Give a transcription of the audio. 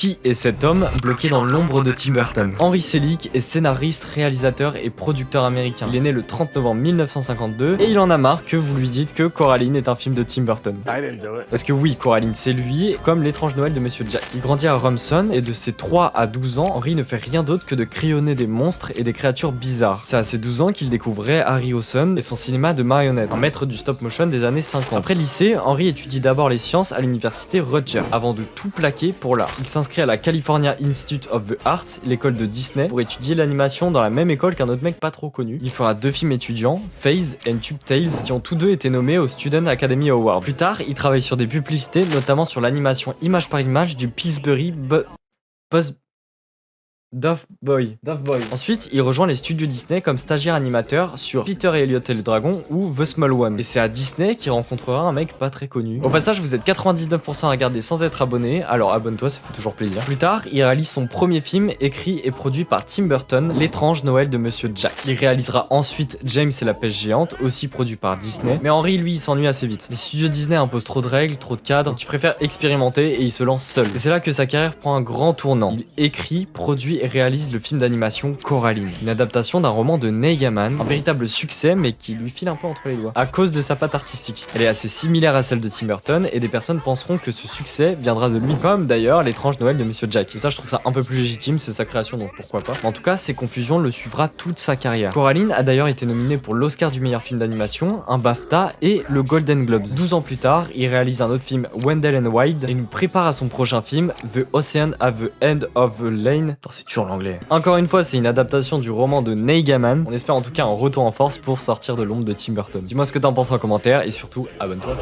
Qui est cet homme bloqué dans l'ombre de Tim Burton? Henry Selick est scénariste, réalisateur et producteur américain. Il est né le 30 novembre 1952 et il en a marre que vous lui dites que Coraline est un film de Tim Burton. Parce que oui, Coraline c'est lui, comme l'étrange Noël de Monsieur Jack. Il grandit à Rumson et de ses 3 à 12 ans, Henry ne fait rien d'autre que de crayonner des monstres et des créatures bizarres. C'est à ses 12 ans qu'il découvrait Harryhausen et son cinéma de marionnettes, un maître du stop motion des années 50. Après le lycée, Henry étudie d'abord les sciences à l'université Rutgers, avant de tout plaquer pour l'art. Il s'inscrit à la California Institute of the Arts, l'école de Disney, pour étudier l'animation dans la même école qu'un autre mec pas trop connu. Il fera 2 films étudiants, Phase et Tube Tales, qui ont tous deux été nommés au Student Academy Award. Plus tard, il travaille sur des publicités, notamment sur l'animation image par image du Pillsbury Buzz Dove Boy. Ensuite, il rejoint les studios Disney comme stagiaire animateur sur Peter et Elliot et le Dragon ou The Small One. Et c'est à Disney qu'il rencontrera un mec pas très connu. Au passage, vous êtes 99% à regarder sans être abonné, alors abonne-toi, ça fait toujours plaisir. Plus tard, il réalise son premier film écrit et produit par Tim Burton, L'étrange Noël de Monsieur Jack. Il réalisera ensuite James et la pêche géante, aussi produit par Disney. Mais Henry, lui, il s'ennuie assez vite. Les studios Disney imposent trop de règles, trop de cadres, donc il préfère expérimenter et il se lance seul. Et c'est là que sa carrière prend un grand tournant. Il écrit, produit et réalise le film d'animation Coraline, une adaptation d'un roman de Neil Gaiman, un véritable succès mais qui lui file un peu entre les doigts à cause de sa patte artistique. Elle est assez similaire à celle de Tim Burton et des personnes penseront que ce succès viendra de lui, comme d'ailleurs l'étrange Noël de Monsieur Jack. Et ça, je trouve ça un peu plus légitime, c'est sa création donc pourquoi pas. Mais en tout cas, ces confusions le suivra toute sa carrière. Coraline a d'ailleurs été nominé pour l'Oscar du meilleur film d'animation, un BAFTA et le Golden Globes. 12 ans plus tard, il réalise un autre film, Wendell and Wild, et nous prépare à son prochain film, The Ocean at the End of the Lane. Attends, c'est toujours l'anglais. Encore une fois, c'est une adaptation du roman de Neil Gaiman. On espère en tout cas un retour en force pour sortir de l'ombre de Tim Burton. Dis-moi ce que t'en penses en commentaire et surtout, abonne-toi.